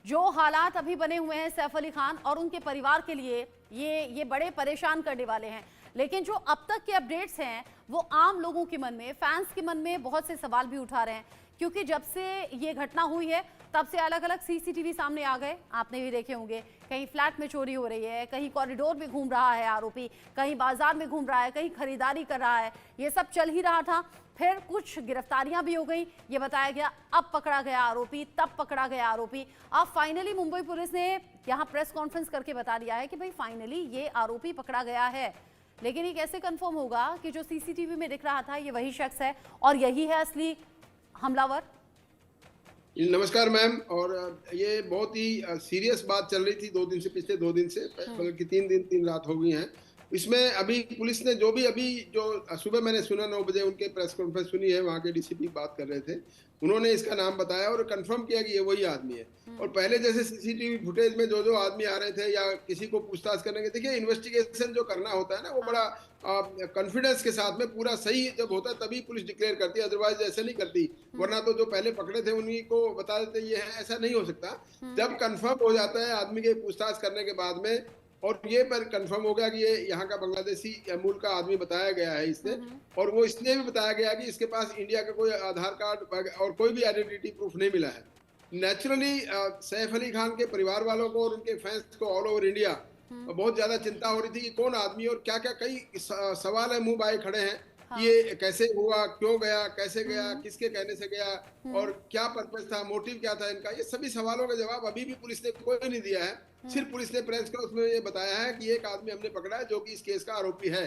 जो हालात अभी बने हुए हैं सैफ अली खान और उनके परिवार के लिए ये बड़े परेशान करने वाले हैं। लेकिन जो अब तक के अपडेट्स हैं वो आम लोगों के मन में, फैंस के मन में बहुत से सवाल भी उठा रहे हैं, क्योंकि जब से ये घटना हुई है तब से अलग अलग सीसीटीवी सामने आ गए। आपने भी देखे होंगे, कहीं फ्लैट में चोरी हो रही है, कहीं कॉरिडोर में घूम रहा है आरोपी, कहीं बाजार में घूम रहा है, कहीं खरीदारी कर रहा है। ये सब चल ही रहा था। फिर कुछ गिरफ्तारियां भी हो गई, ये बताया गया अब पकड़ा गया आरोपी, तब पकड़ा गया आरोपी। अब फाइनली मुंबई पुलिस ने यहाँ प्रेस कॉन्फ्रेंस करके बता दिया है कि भाई फाइनली ये आरोपी पकड़ा गया है। लेकिन ये कैसे कंफर्म होगा कि जो सीसीटीवी में दिख रहा था ये वही शख्स है और यही है असली हमलावर? नमस्कार मैम। और ये बहुत ही सीरियस बात चल रही थी 2 दिन से, पिछले 2 दिन से, बल्कि 3 दिन 3 रात हो गई हैं। इसमें अभी पुलिस ने जो सुबह मैंने सुना 9 बजे उनके प्रेस कॉन्फ्रेंस सुनी है, वहाँ के डीसीपी बात कर रहे थे, उन्होंने इसका नाम बताया और कंफर्म किया कि ये वही आदमी है। और पहले जैसे सीसीटीवी फुटेज में जो आदमी आ रहे थे या किसी को पूछताछ करने के, देखिए इन्वेस्टिगेशन जो करना होता है ना, वो बड़ा कॉन्फिडेंस के साथ में पूरा सही जब होता है तभी पुलिस डिक्लेयर करती है, अदरवाइज ऐसे नहीं करती। वरना तो जो पहले पकड़े थे उन्हीं को बता देते ये है, ऐसा नहीं हो सकता। जब कंफर्म हो जाता है आदमी के पूछताछ करने के बाद में, और ये पर कंफर्म हो गया कि ये यहाँ का बांग्लादेशी मूल का आदमी बताया गया है इसने, और वो इसलिए भी बताया गया कि इसके पास इंडिया का कोई आधार कार्ड और कोई भी आइडेंटिटी प्रूफ नहीं मिला है। नेचुरली सैफ अली खान के परिवार वालों को और उनके फैंस को ऑल ओवर इंडिया बहुत ज्यादा चिंता हो रही थी कि कौन आदमी, और क्या क्या कई सवाल है मुंह बाए खड़े हैं। हाँ। ये कैसे हुआ, क्यों गया, कैसे गया, किसके कहने से गया, और क्या पर्पस था, मोटिव क्या था इनका, ये सभी सवालों का जवाब अभी भी पुलिस ने कोई नहीं दिया है। सिर्फ पुलिस ने प्रेस कॉन्फ्रेंस में ये बताया है कि एक आदमी हमने पकड़ा है जो कि इस केस का आरोपी है।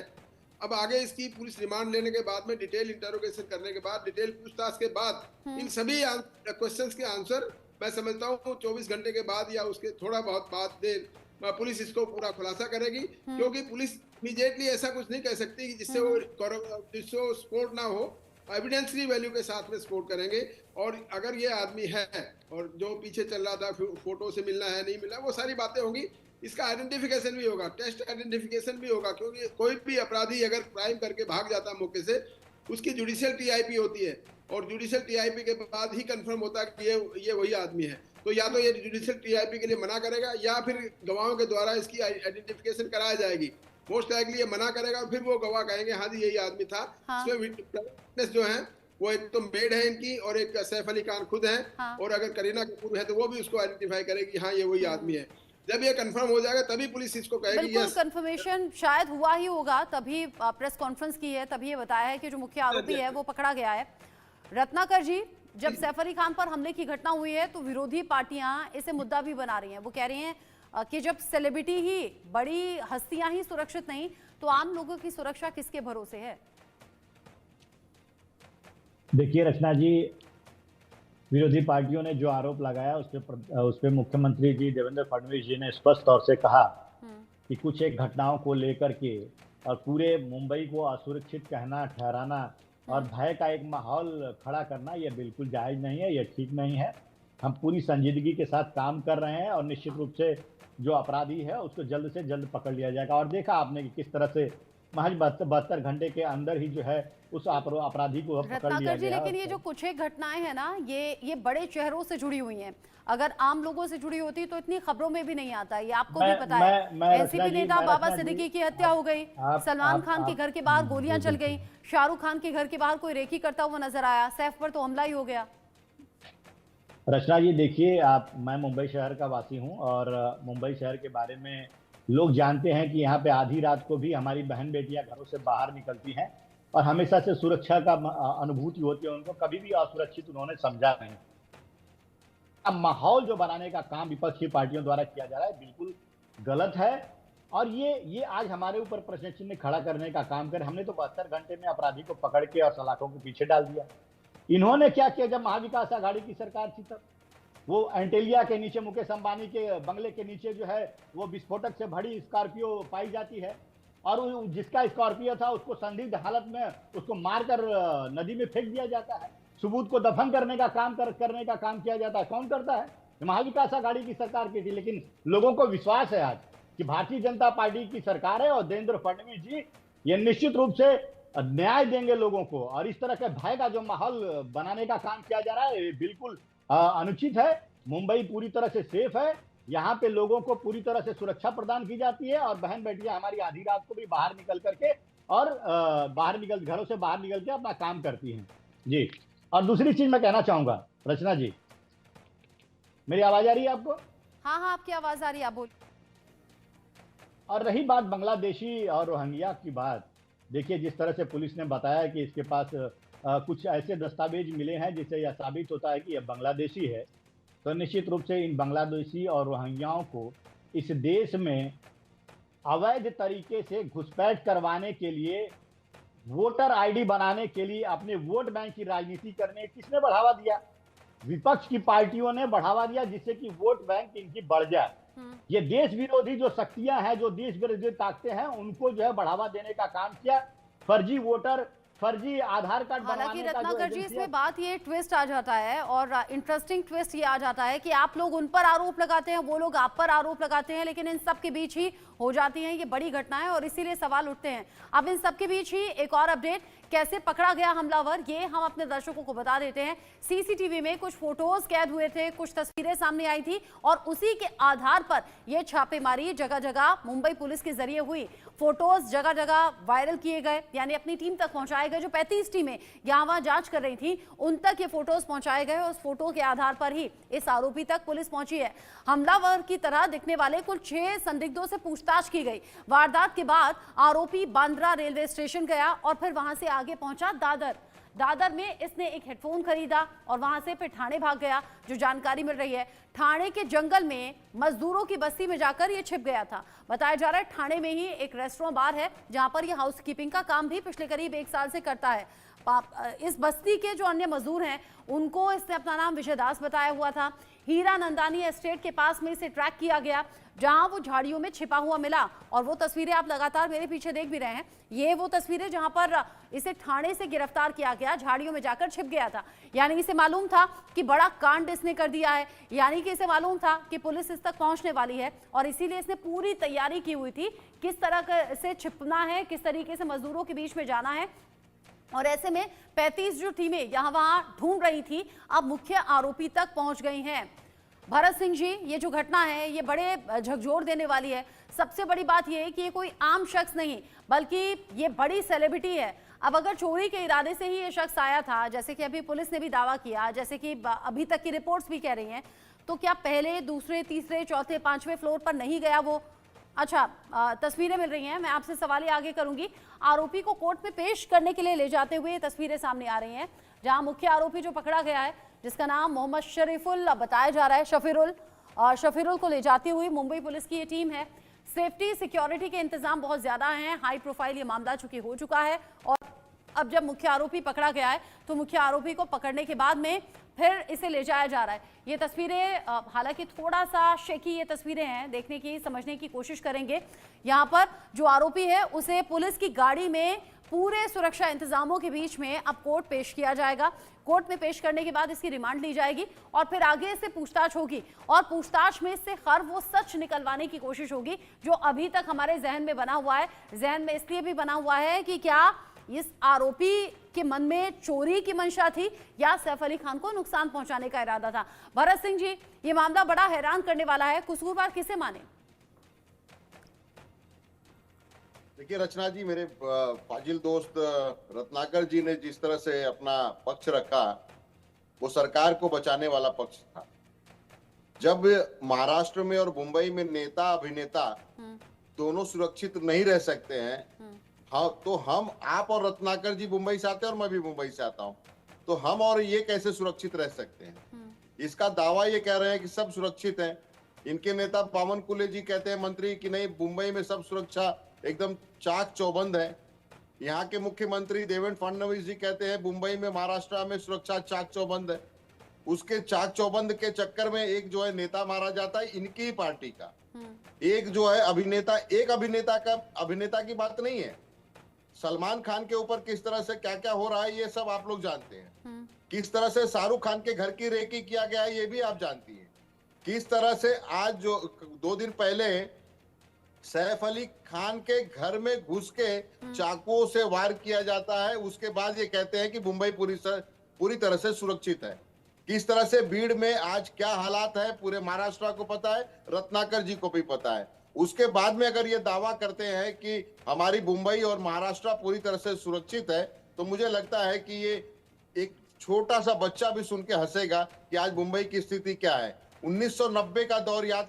अब आगे इसकी पुलिस रिमांड लेने के बाद में, डिटेल इंटरोगेशन करने के बाद, डिटेल पूछताछ के बाद, इन सभी क्वेश्चंस के आंसर मैं समझता हूँ 24 घंटे के बाद या उसके थोड़ा बहुत बाद देर पुलिस इसको पूरा खुलासा करेगी। क्योंकि पुलिस इमीडिएटली ऐसा कुछ नहीं कह सकती कि जिससे वो सपोर्ट ना हो, एविडेंसरी वैल्यू के साथ में सपोर्ट करेंगे। और अगर ये आदमी है और जो पीछे चल रहा था, फोटो से मिलना है नहीं मिलना, वो सारी बातें होंगी। इसका आइडेंटिफिकेशन भी होगा, टेस्ट आइडेंटिफिकेशन भी होगा, क्योंकि कोई भी अपराधी अगर क्राइम करके भाग जाता है मौके से, उसकी जुडिशियल टीआईपी होती है, और जुडिशियल टीआईपी के बाद ही कंफर्म होता है कि ये वही आदमी है। तो या तो ये जुडिशियल टीआईपी के लिए मना करेगा, या फिर गवाहों के द्वारा इसकी आइडेंटिफिकेशन कराया जाएगी। मोस्ट लाइकली ये मना करेगा, और फिर वो गवाह कहेंगे हाँ जी यही आदमी था। हाँ। विटनेस जो है वो एक तो मेड है इनकी, और एक सैफ अली खान खुद है। हाँ। और अगर करीना कपूर है तो वो भी उसको आइडेंटिफाई करेगी, हाँ ये वही आदमी है। जब ये कंफर्म हो जाएगा तभी पुलिस इसको कहेगी। बिल्कुल कंफर्मेशन शायद हुआ ही होगा, तभी प्रेस कॉन्फ्रेंस की है, तभी ये बताया है कि जो मुख्य आरोपी है वो पकड़ा गया है। रत्नाकर जी, जब सैफ अली खान पर हमले की घटना हुई है तो विरोधी पार्टियां इसे मुद्दा भी बना रही हैं। वो कह रही हैं कि जब सेलिब्रिटी ही, बड़ी हस्तियां ही सुरक्षित नहीं तो आम लोगों की सुरक्षा किसके भरोसे है? देखिए रचना जी, विरोधी पार्टियों ने जो आरोप लगाया उस पे मुख्यमंत्री जी देवेंद्र फडणवीस जी ने स्पष्ट तौर से कहा कि कुछ एक घटनाओं को लेकर के और पूरे मुंबई को असुरक्षित कहना, ठहराना और भय का एक माहौल खड़ा करना, ये बिल्कुल जायज नहीं है, ये ठीक नहीं है। हम पूरी संजीदगी के साथ काम कर रहे हैं और निश्चित रूप से जो अपराधी है उसको जल्द से जल्द पकड़ लिया जाएगा। और देखा आपने कि किस तरह से महज 72 घंटे के अंदर ही जो है उस अपराधी को पकड़ लिया गया। लेकिन ये जो कुछ एक घटनाएं हैं ना, ये बड़े चेहरों से जुड़ी हुई हैं। अगर आम लोगों से जुड़ी होती तो इतनी खबरों में भी नहीं आता। ये आपको भी पता है, एनसीपी नेता बाबा सिद्दीकी की हत्या हो गई, सलमान खान के घर के बाहर गोलियां चल गई, शाहरुख खान के घर के बाहर कोई रेकी करता हुआ नजर आया, सैफ पर तो हमला ही हो गया। रचना जी देखिए, मैं मुंबई शहर का वासी हूं और मुंबई शहर के बारे में लोग जानते हैं कि यहाँ पे आधी रात को भी हमारी बहन बेटियां घरों से बाहर निकलती हैं और हमेशा से सुरक्षा का अनुभूति होती है उनको, कभी भी असुरक्षित उन्होंने समझा नहीं। अब माहौल जो बनाने का काम विपक्षी पार्टियों द्वारा किया जा रहा है बिल्कुल गलत है, और ये आज हमारे ऊपर प्रश्न चिन्ह खड़ा करने का काम करे। हमने तो 72 घंटे में अपराधी को पकड़ के और सलाखों के पीछे डाल दिया। इन्होंने क्या किया? जब महाविकास आघाड़ी की सरकार थी तब वो एंटेलिया के नीचे, मुकेश अंबानी के बंगले के नीचे जो है वो विस्फोटक से भरी स्कॉर्पियो पाई जाती है, और जिसका स्कॉर्पियो था उसको संदिग्ध हालत में उसको मारकर नदी में फेंक दिया जाता है। सबूत को दफन करने का काम किया जाता है। कौन करता है? महाविकास आघाड़ी की सरकार की थी। लेकिन लोगों को विश्वास है आज कि भारतीय जनता पार्टी की सरकार है और देवेंद्र फडणवीस जी ये निश्चित रूप से न्याय देंगे लोगों को। और इस तरह के भय का जो माहौल बनाने का काम किया जा रहा है बिल्कुल अनुचित है। मुंबई पूरी तरह से सेफ है। यहाँ पे लोगों को पूरी तरह से सुरक्षा प्रदान की जाती है और बहन बेटियां हमारी आधी रात को भी बाहर निकल करके और घरों से बाहर निकल के अपना काम करती हैं जी। और दूसरी चीज मैं कहना चाहूंगा, रचना जी, मेरी आवाज आ रही है आपको? हाँ हाँ, आपकी आवाज आ रही है, आप बोल। और रही बात बांग्लादेशी और रोहिंग्या की बात, देखिए जिस तरह से पुलिस ने बताया कि इसके पास कुछ ऐसे दस्तावेज मिले हैं जिससे यह साबित होता है कि यह बांग्लादेशी है, तो निश्चित रूप से इन बांग्लादेशी और रोहिंग्याओं को इस देश में अवैध तरीके से घुसपैठ करवाने के लिए, वोटर आईडी बनाने के लिए, अपने वोट बैंक की राजनीति करने किसने बढ़ावा दिया? विपक्ष की पार्टियों ने बढ़ावा दिया, जिससे कि वोट बैंक इनकी बढ़ जाए। ये देश विरोधी जो शक्तियां हैं, जो देश विरोधी ताकतें हैं, उनको जो है बढ़ावा देने का काम किया। फर्जी वोटर, फर्जी आधार कार्ड हालांकि बनवाने का जो रत्नाकर जी, एजेंसी है। इसमें बात ये ट्विस्ट आ जाता है और इंटरेस्टिंग ट्विस्ट ये आ जाता है कि आप लोग उन पर आरोप लगाते हैं, वो लोग आप पर आरोप लगाते हैं, लेकिन इन सब के बीच ही हो जाती हैं ये बड़ी घटनाएं और इसीलिए सवाल उठते हैं। अब इन सब के बीच ही एक और अपडेट, कैसे पकड़ा गया हमलावर, ये हम अपने दर्शकों को बता देते हैं। सीसीटीवी में कुछ फोटोज कैद हुए थे, कुछ तस्वीरें सामने आई थी और उसी के आधार पर यह छापेमारी जगह जगह मुंबई पुलिस के जरिए हुई। फोटोज जगह जगह वायरल किए गए, यानी अपनी टीम तक पहुंचाए गए। जो 35 टीमें यहाँ वहां जांच कर रही थी, उन तक ये फोटोज पहुंचाए गए। उस फोटो के आधार पर ही इस आरोपी तक पुलिस पहुंची है। हमलावर की तरह दिखने वाले कुल 6 संदिग्धों से पूछताछ की गई। वारदात के बाद आरोपी बांद्रा रेलवे स्टेशन गया और फिर वहां से आगे पहुंचा दादर में इसने एक हेडफोन खरीदा और वहां से फिर ठाणे भाग गया। जो जानकारी मिल रही है, ठाणे के जंगल में मजदूरों की बस्ती में जाकर ये छिप गया था। बताया जा रहा है ठाणे में ही एक रेस्टोरेंट बार है जहां पर ये हाउसकीपिंग का काम भी पिछले करीब 1 साल से करता है। इस बस्ती के जो अन्य मजदूर हैं, उनको इसने अपना नाम विजय दास बताया हुआ था। हीरा नंदानी एस्टेट के पास में इसे ट्रैक किया गया, जहां वो झाड़ियों में छिपा हुआ मिला। और वो तस्वीरें आप लगातार मेरे पीछे देख भी रहे हैं, ये वो तस्वीरें जहां पर इसे ठाणे से गिरफ्तार किया गया, झाड़ियों में जाकर छिप गया था। यानी इसे मालूम था कि बड़ा कांड इसने कर दिया है, यानी कि इसे मालूम था कि पुलिस इस तक पहुंचने वाली है और इसीलिए इसने पूरी तैयारी की हुई थी, किस तरह से छिपना है, किस तरीके से मजदूरों के बीच में जाना है। और ऐसे में 35 जो टीमें यहां वहां ढूंढ रही थी, अब मुख्य आरोपी तक पहुंच गई हैं। भरत सिंह जी, ये जो घटना है ये बड़े झकझोर देने वाली है। सबसे बड़ी बात ये है कि ये कोई आम शख्स नहीं, बल्कि ये बड़ी सेलिब्रिटी है। अब अगर चोरी के इरादे से ही ये शख्स आया था, जैसे कि अभी पुलिस ने भी दावा किया, जैसे कि अभी तक की रिपोर्ट्स भी कह रही हैं, तो क्या पहले, दूसरे, तीसरे, चौथे, 5वें फ्लोर पर नहीं गया वो? अच्छा, तस्वीरें मिल रही हैं, मैं आपसे सवाल ही आगे करूंगी। आरोपी को कोर्ट में पेश करने के लिए ले जाते हुए तस्वीरें सामने आ रही हैं, जहां मुख्य आरोपी जो पकड़ा गया है, जिसका नाम मोहम्मद शरीफुल बताया जा रहा है, शफीरुल को ले जाती हुई मुंबई पुलिस की ये टीम है। सेफ्टी, सिक्योरिटी के इंतजाम बहुत ज्यादा हैं, हाई प्रोफाइल ये मामला चूंकि हो चुका है और अब जब मुख्य आरोपी पकड़ा गया है तो मुख्य आरोपी को पकड़ने के बाद में फिर इसे ले जाया जा रहा है। ये तस्वीरें हालांकि थोड़ा सा शेकी ये तस्वीरें हैं, देखने की, समझने की कोशिश करेंगे। यहाँ पर जो आरोपी है उसे पुलिस की गाड़ी में पूरे सुरक्षा इंतजामों के बीच में अब कोर्ट पेश किया जाएगा। कोर्ट में पेश करने के बाद इसकी रिमांड ली जाएगी और फिर आगे इससे पूछताछ होगी और पूछताछ में इससे हर वो सच निकलवाने की कोशिश होगी जो अभी तक हमारे जहन में बना हुआ है। जहन में इसलिए भी बना हुआ है कि क्या इस आरोपी के मन में चोरी की मंशा थी या सैफ अली खान को नुकसान पहुंचाने का इरादा था। भरत सिंह जी, ये मामला बड़ा हैरान करने वाला है, कसूरवार किसे माने? देखिए रचना जी, मेरे फाजिल दोस्त रत्नाकर जी ने जिस तरह से अपना पक्ष रखा, वो सरकार को बचाने वाला पक्ष था। जब महाराष्ट्र में और मुंबई में नेता अभिनेता दोनों सुरक्षित नहीं रह सकते हैं, हाँ, तो हम, आप और रत्नाकर जी मुंबई से आते हैं और मैं भी मुंबई से आता हूँ, तो हम और ये कैसे सुरक्षित रह सकते हैं? इसका दावा ये कह रहे हैं कि सब सुरक्षित हैं। इनके नेता पावन कुले जी कहते हैं, मंत्री, कि नहीं, मुंबई में सब सुरक्षा एकदम चाक चौबंद है। यहाँ के मुख्यमंत्री देवेंद्र फडणवीस जी कहते हैं मुंबई में, महाराष्ट्र में सुरक्षा चाक चौबंद है। उसके चाक चौबंद के चक्कर में एक जो है नेता मारा जाता है इनकी ही पार्टी का, एक जो है अभिनेता, एक अभिनेता की बात नहीं है। सलमान खान के ऊपर किस तरह से क्या क्या हो रहा है ये सब आप लोग जानते हैं। किस तरह से शाहरुख खान के घर की रेकी किया गया है ये भी आप जानती हैं। किस तरह से आज जो 2 दिन पहले सैफ अली खान के घर में घुस के चाकुओं से वार किया जाता है, उसके बाद ये कहते हैं कि मुंबई पूरी तरह से सुरक्षित है। किस तरह से भीड़ में आज क्या हालात है पूरे महाराष्ट्र को पता है, रत्नाकर जी को भी पता है। उसके बाद में अगर ये दावा करते हैं कि हमारी मुंबई और महाराष्ट्र पूरी तरह से सुरक्षित है, तो मुझे लगता है कि ये एक छोटा सा बच्चा भी सुन के हंसेगा कि आज मुंबई की स्थिति क्या है। 1990 का दौर याद